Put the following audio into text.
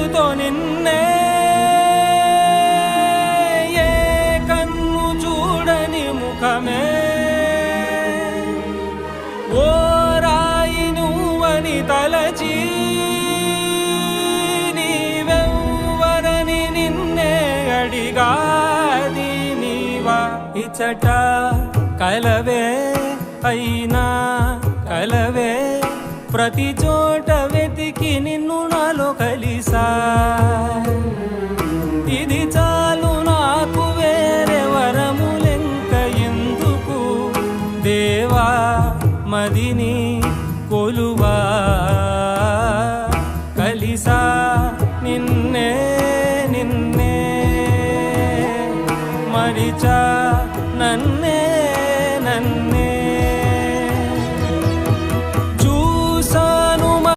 మనసుతో నిన్నే ఏ కన్ను చూడని ముఖమే ఓ రాయి నువ్వని తలచి నీవెవ్వరని నిన్నే అడిగాది నీవా ఇచ్చట కలవే అయినా కలవే ప్రతి చోట వెతికి నిన్ను నాలో కలిసా ఇది చాలు నాకు వేరే వరములెంక ఎందుకు దేవా మదిని